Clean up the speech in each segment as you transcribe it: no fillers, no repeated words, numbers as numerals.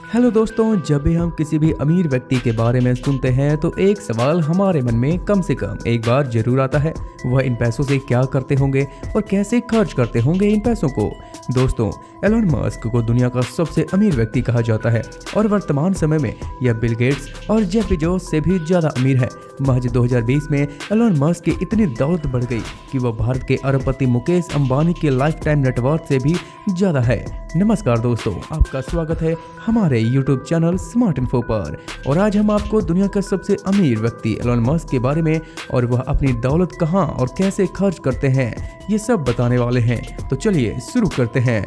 Hello दोस्तों, जब भी हम किसी भी अमीर व्यक्ति के बारे में सुनते हैं तो एक सवाल हमारे मन में कम से कम एक बार जरूर आता है। वह इन पैसों से क्या करते होंगे और कैसे खर्च करते होंगे इन पैसों को। दोस्तों, एलन मस्क को दुनिया का सबसे अमीर व्यक्ति कहा जाता है और वर्तमान समय में यह बिल गेट्स और जेफ बेजोस से भी ज्यादा अमीर है। महज 2020 में एलन मस्क की इतनी दौलत बढ़ गई कि वह भारत के अरबपति मुकेश अंबानी के लाइफ टाइम नेटवर्थ से भी ज्यादा है। नमस्कार दोस्तों, आपका स्वागत है हमारे YouTube चैनल स्मार्ट इन्फो पर। और आज हम आपको दुनिया का सबसे अमीर व्यक्ति एलन मस्क के बारे में और वह अपनी दौलत कहां और कैसे खर्च करते हैं ये सब बताने वाले हैं। तो चलिए शुरू करते हैं।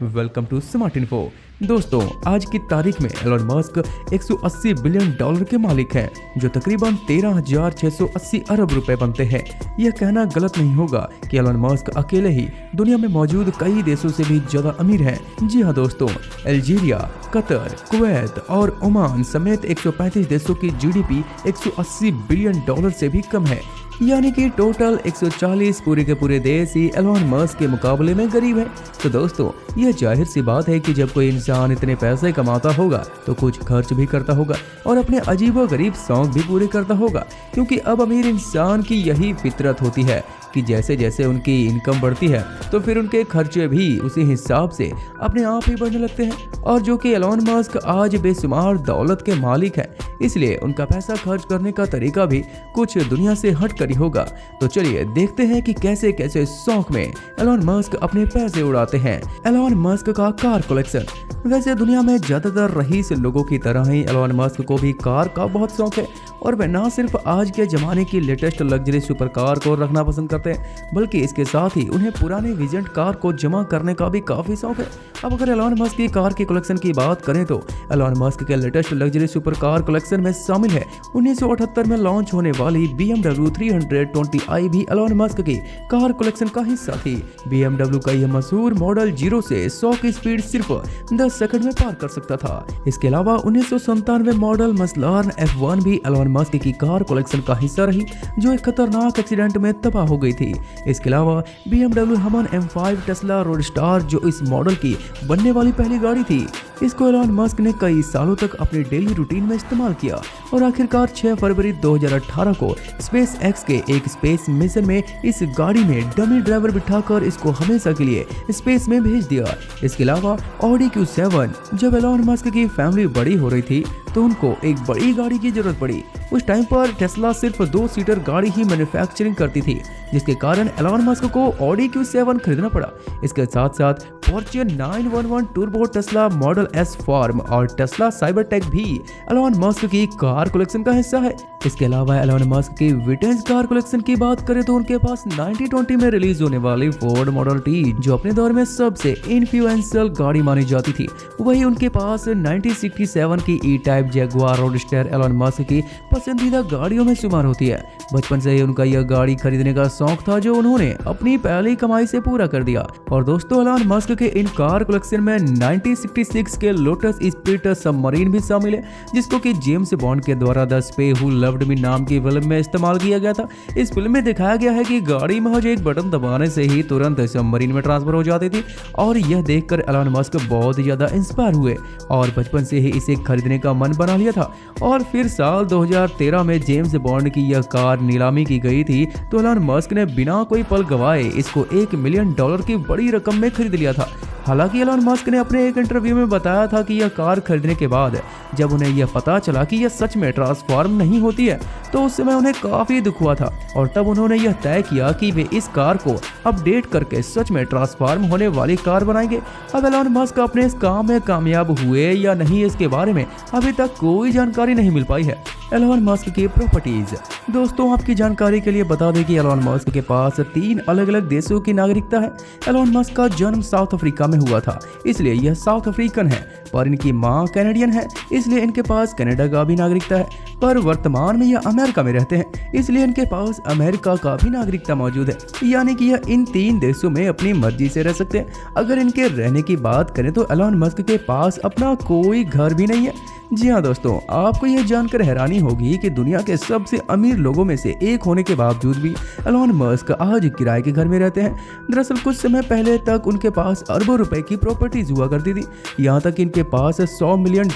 Welcome to smart info. दोस्तों, आज की तारीख में एलन मस्क 180 बिलियन डॉलर के मालिक हैं, जो तकरीबन 13,680 अरब रुपए बनते हैं। यह कहना गलत नहीं होगा कि एलन मस्क अकेले ही दुनिया में मौजूद कई देशों से भी ज्यादा अमीर हैं। जी हाँ दोस्तों, अल्जीरिया, कतर, कुवैत और ओमान समेत 135 देशों की जीडीपी 180 बिलियन डॉलर से भी कम है। यानी कि टोटल 140 पूरे के पूरे देश ही एलन मस्क के मुकाबले में गरीब है। तो दोस्तों, यह जाहिर सी बात है कि जब कोई इंसान इतने पैसे कमाता होगा तो कुछ खर्च भी करता होगा और अपने अजीबोगरीब शौक भी पूरे करता होगा, क्योंकि अब अमीर इंसान की यही फितरत होती है कि जैसे जैसे उनकी इनकम बढ़ती है तो फिर उनके खर्चे भी उसी हिसाब से अपने आप ही बढ़ने लगते हैं। और जो कि एलन मस्क आज बेशुमार दौलत के मालिक हैं, इसलिए उनका पैसा खर्च करने का तरीका भी कुछ दुनिया से हट कर ही होगा। तो चलिए देखते हैं कि कैसे कैसे शौक में एलन मस्क अपने पैसे उड़ाते हैं। एलन मस्क का कार कलेक्शन। वैसे दुनिया में ज्यादातर रईस लोगों की तरह ही एलन मस्क को भी कार का बहुत शौक है, और वह न सिर्फ आज के जमाने की लेटेस्ट लग्जरी सुपर कार को रखना पसंद करते हैं, बल्कि इसके साथ ही उन्हें पुराने विजेंट कार को जमा करने का भी काफी शौक है। अब अगर एलन मस्क की कार की कलेक्शन की बात करें तो एलन मस्क के latest luxury super car collection में शामिल है 1978 में लॉन्च होने वाली BMW 320i भी एलन मस्क की कार कलेक्शन का हिस्सा थी। BMW का यह मशहूर मॉडल 0 से 100 की स्पीड सिर्फ 10 सेकंड में पार कर सकता था। इसके अलावा 1997 मॉडल मसलार्न F1 भी एलन मस्क की कार कलेक्शन का हिस्सा रही, जो एक खतरनाक एक्सीडेंट में तबाह हो गई थी। इसके अलावा BMW हमन M5 टेस्ला रोडस्टार, जो इस मॉडल की बनने वाली पहली गाड़ी थी, इसको एलन मस्क ने कई सालों तक अपनी डेली रूटीन में इस्तेमाल किया और आखिरकार 6 फरवरी 2018 को स्पेस एक्स के एक स्पेस मिशन में इस गाड़ी में डमी ड्राइवर बिठाकर इसको हमेशा के लिए स्पेस में भेज दिया। इसके अलावा ऑडी Q7, जब एलन मस्क की फैमिली बड़ी हो रही थी तो उनको एक बड़ी गाड़ी की जरूरत पड़ी। उस टाइम पर टेस्ला सिर्फ 2 सीटर गाड़ी ही मैन्युफैक्चरिंग करती थी, जिसके कारण एलन मस्क को ऑडी Q7 खरीदना पड़ा। इसके साथ साथ पोर्चे 911 turbo, Tesla model S form और टेस्ला साइबरटेक भी एलन मस्क की कार कलेक्शन का हिस्सा है। इसके अलावा एलन मस्क की विंटेज कार कलेक्शन की बात करें तो उनके पास 1920 में रिलीज होने वाली फोर्ड मॉडल T, जो अपने दौर में सबसे इन्फ्लुएंशियल गाड़ी मानी जाती थी, वही उनके पास 1967 की E-टाइप जगुआर रोडस्टर एलन मस्क की पसंदीदा गाड़ियों में शुमार होती है। बचपन से ही उनका यह गाड़ी खरीदने का शौक था, जो उन्होंने अपनी पहली कमाई से पूरा कर दिया। और दोस्तों, एलन मस्क के इन कार कलेक्शन में 1966 के लोटस स्पिरिट सबमरीन भी शामिल है, जिसको कि जेम्स बॉन्ड के द्वारा द स्पे हू लव्ड मी नाम की फिल्म में इस्तेमाल किया गया था। इस फिल्म में दिखाया गया है कि गाड़ी महज एक बटन दबाने से ही तुरंत सबमरीन में ट्रांसफर हो जाती थी, और यह देखकर एलन मस्क बहुत ही ज्यादा इंस्पायर हुए और बचपन से ही इसे खरीदने का मन बना लिया था। और फिर साल 2013 में जेम्स बॉन्ड की यह कार नीलामी की गई थी, तो एलन मस्क ने बिना कोई पल गवाए इसको $1 मिलियन की बड़ी रकम में खरीद लिया था। हालांकि एलन मस्क ने अपने एक इंटरव्यू में बताया था कि यह कार खरीदने के बाद जब उन्हें यह पता चला कि यह सच में ट्रांसफॉर्म नहीं होती है तो उस समय उन्हें काफी दुख हुआ था, और तब उन्होंने यह तय किया कि वे इस कार को अपडेट करके सच में ट्रांसफॉर्म होने वाली कार बनाएंगे। अब एलन मस्क अपने इस काम में कामयाब हुए या नहीं, इसके बारे में अभी तक कोई जानकारी नहीं मिल पाई है। एलन मस्क की प्रॉपर्टीज। दोस्तों, आपकी जानकारी के लिए बता दें कि एलन मस्क के पास 3 अलग अलग देशों की नागरिकता है। एलन मस्क का जन्म साउथ अफ्रीका में हुआ था, इसलिए यह साउथ अफ्रीकन है, पर इनकी मां कैनेडियन है, इसलिए इनके पास कनाडा का भी नागरिकता है। पर वर्तमान में यह अमेरिका में रहते हैं, इसलिए इनके पास अमेरिका का भी नागरिकता मौजूद है, यानी कि यह इन 3 देशों में अपनी मर्जी से रह सकते हैं। अगर इनके रहने की बात करें तो एलन मस्क के पास अपना कोई घर भी नहीं है। जी हाँ दोस्तों, आपको यह जानकर हैरानी होगी कि दुनिया के सबसे अमीर लोगों में से एक होने के बावजूद भी एलोन मस्क आज किराए के घर में रहते हैं। दरअसल कुछ समय पहले तक उनके पास अरबों रुपए की प्रॉपर्टीज हुआ करती थी। यहाँ तक इनके पास $100 मिलियन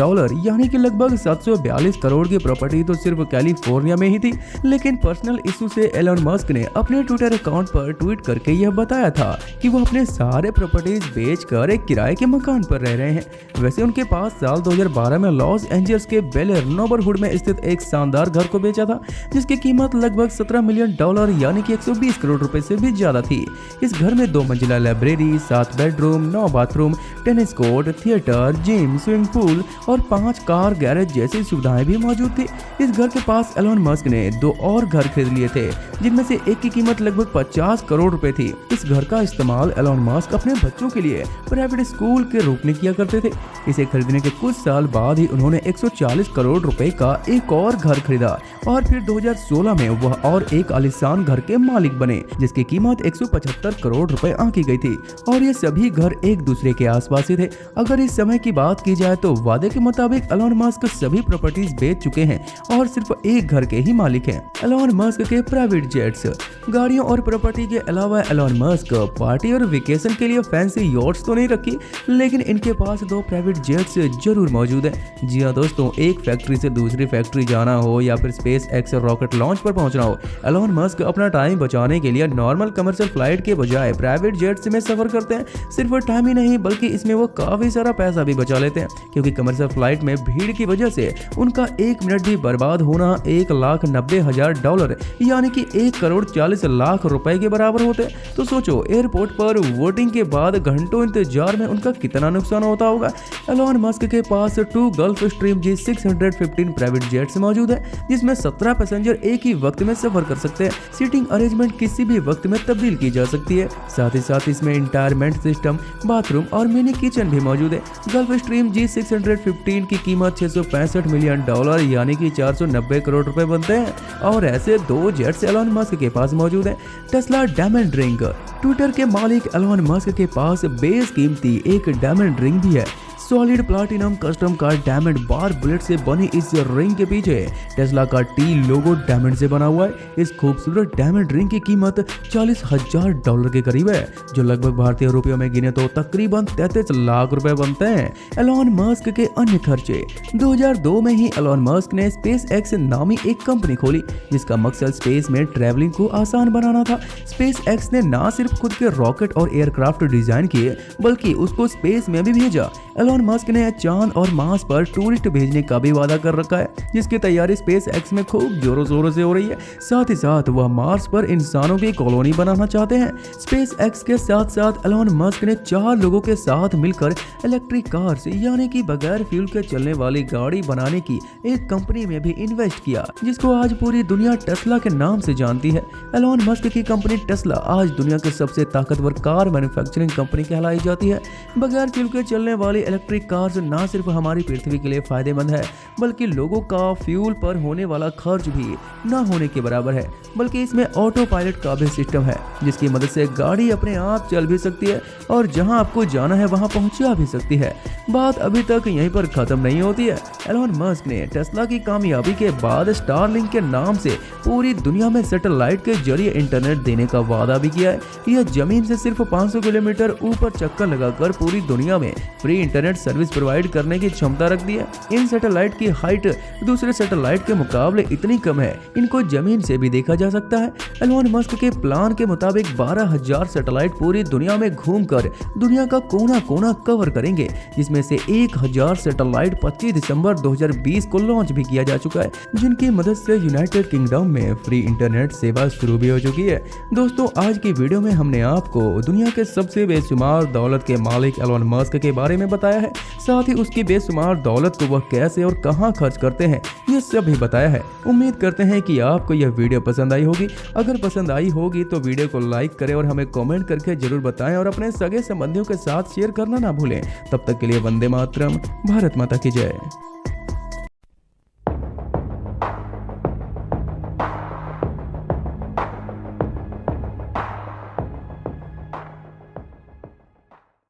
यानी कि लगभग 742 करोड़ की प्रॉपर्टी तो सिर्फ कैलिफोर्निया में ही थी। लेकिन पर्सनल इशू से एलोन मस्क ने अपने ट्विटर अकाउंट पर ट्वीट करके यह बताया था कि वो अपने सारे प्रॉपर्टीज बेचकर एक किराए के मकान पर रह रहे हैं। वैसे उनके पास साल 2012 में लॉस एंजल्स के बेल एयर नेबरहुड में स्थित एक शानदार घर को बेचा था, जिसकी कीमत लगभग $17 मिलियन यानी कि 120 करोड़ रुपए से भी ज्यादा थी। इस घर में 2 मंजिला library, 7 bedroom, 9 bathroom, tennis court, theatre, gym, swimming pool और 5 कार गैरेज जैसी सुविधाएं भी मौजूद थी। इस घर के पास एलोन मस्क ने 2 और घर खरीद लिए थे, जिनमें से एक की कीमत लगभग 50 करोड़ रुपए थी। इस घर का इस्तेमाल एलोन मस्क अपने बच्चों के लिए प्राइवेट स्कूल के रूप में किया करते थे। इसे खरीदने के कुछ साल बाद ही उन्होंने 140 करोड़ रुपए का एक और घर खरीदा और फिर 2016 में वह और एक आलीशान घर के मालिक बने, जिसकी कीमत 175 करोड़ रुपए आंकी गई थी। और ये सभी घर एक दूसरे के आसपास ही थे। अगर इस समय की बात की जाए तो वादे के मुताबिक एलोन मस्क सभी प्रॉपर्टीज बेच चुके हैं और सिर्फ एक घर के ही मालिक हैं। एलोन मस्क के प्राइवेट जेट्स। गाड़ियों और प्रॉपर्टी के अलावा एलोन मस्क पार्टी और वेकेशन के लिए फैंसी यॉट्स तो नहीं रखी, लेकिन इनके पास 2 प्राइवेट जेट्स जरूर मौजूद है। जी हाँ दोस्तों, एक फैक्ट्री से दूसरी फैक्ट्री जाना हो या फिर स्पेस एक्स रॉकेट लॉन्च पर पहुंचना हो, एलोन मस्क अपना टाइम बचाने के लिए नॉर्मल कमर्शियल फ्लाइट के बजाय प्राइवेट जेट्स में सफर करते हैं। सिर्फ टाइम ही नहीं बल्कि इसमें वो काफी सारा पैसा भी बचा लेते हैं, क्योंकि कमर्शियल फ्लाइट में भीड़ की वजह से उनका 1 मिनट भी बर्बाद होना $1,90,000 यानी कि 1,40 लाख रुपए के बराबर होते। तो सोचो, एयरपोर्ट पर वोटिंग के बाद घंटों इंतजार में उनका कितना नुकसान होता होगा। एलोन मस्क के पास 2 gulf stream G615 private jets मौजूद है, जिसमें 17 पैसेंजर एक ही वक्त में सफर कर सकते हैं। सीटिंग अरेंजमेंट किसी भी वक्त में तब्दील की जा सकती है। साथ ही साथ इसमें इंटायरमेंट सिस्टम, बाथरूम और मिनी किचन भी मौजूद है। गल्फ स्ट्रीम G615 की कीमत $665 मिलियन यानी कि 490 करोड़ रुपए बनते हैं और ऐसे 2 जेट्स एलोन मस्क के पास मौजूद है। Tesla diamond ring. ट्विटर के मालिक एलोन मस्क के पास बेस कीमती एक डायमंड रिंग भी है। सॉलिड प्लैटिनम कस्टम का डायमंड बार बुलेट से बनी इस रिंग के पीछे टेस्ला का T लोगो डायमंड से बना हुआ है। इस खूबसूरत डायमंड रिंग की कीमत $40,000 के करीब है, जो लगभग भारतीय रुपयों में गिने तो तकरीबन 33 लाख रुपए बनते हैं। एलोन मस्क के अन्य खर्चे। 2002 में ही एलोन मस्क ने स्पेस एक्स नामी एक कंपनी खोली, जिसका मकसद स्पेस में ट्रैवलिंग को आसान बनाना था। स्पेस एक्स ने न सिर्फ खुद के रॉकेट और एयरक्राफ्ट डिजाइन किए, बल्कि उसको स्पेस में भी भेजा। एलोन मस्क ने चांद और मार्स पर टूरिस्ट भेजने का भी वादा कर रखा है, जिसकी तैयारी स्पेस एक्स में खूब जोरों शोरों से हो रही है। साथ ही साथ वह मार्स पर इंसानों की कॉलोनी बनाना चाहते हैं। स्पेस एक्स के साथ साथ एलोन मस्क ने 4 लोगों के साथ मिलकर इलेक्ट्रिक कार्स यानी कि बगैर फ्यूल के चलने वाली गाड़ी बनाने की एक कंपनी में भी इन्वेस्ट किया, जिसको आज पूरी दुनिया टेस्ला के नाम से जानती है। एलोन मस्क की कंपनी टेस्ला आज दुनिया की सबसे ताकतवर कार मैन्युफैक्चरिंग कंपनी कहलाई जाती है। बगैर फ्यूल के चलने वाली इलेक्ट्रिक कार्स ना सिर्फ हमारी पृथ्वी के लिए फायदेमंद है, बल्कि लोगों का फ्यूल पर होने वाला खर्च भी न होने के बराबर है। बल्कि इसमें ऑटो पायलट का भी सिस्टम है, जिसकी मदद से गाड़ी अपने आप चल भी सकती है और जहां आपको जाना है वहां पहुंचा भी सकती है। बात अभी तक यहीं पर खत्म नहीं होती है। एलोन मस्क ने टेस्ला की कामयाबी के बाद स्टारलिंक के नाम से पूरी दुनिया में सैटेलाइट के जरिए इंटरनेट देने का वादा भी किया है। यह जमीन से सिर्फ 500 किलोमीटर ऊपर चक्कर लगाकर पूरी दुनिया में फ्री इंटरनेट सर्विस प्रोवाइड करने की क्षमता रखती है। इन सैटेलाइट की हाइट दूसरे सैटेलाइट के मुकाबले इतनी कम है, इनको जमीन से भी देखा जा सकता है। एलोन मस्क के प्लान के मुताबिक 12,000 सैटेलाइट पूरी दुनिया में घूमकर दुनिया का कोना कोना कवर करेंगे, जिसमें से 1,000 सैटेलाइट 25 दिसंबर 2020 को लॉन्च भी किया जा चुका है, जिनकी मदद से यूनाइटेड किंगडम में फ्री इंटरनेट सेवा शुरू भी हो चुकी है। दोस्तों, आज की वीडियो में हमने आपको दुनिया के सबसे बेशुमार दौलत के मालिक एलोन मस्क के बारे में बताया है। साथ ही उसकी बेशुमार दौलत को वह कैसे और कहां खर्च करते हैं, ये सब भी बताया है। उम्मीद करते हैं कि आपको यह वीडियो पसंद आई होगी। अगर पसंद आई होगी तो वीडियो को लाइक करें और हमें कमेंट करके जरूर बताएं और अपने सगे संबंधियों के साथ शेयर करना ना भूलें। तब तक के लिए वंदे मातरम, भारत माता की जय।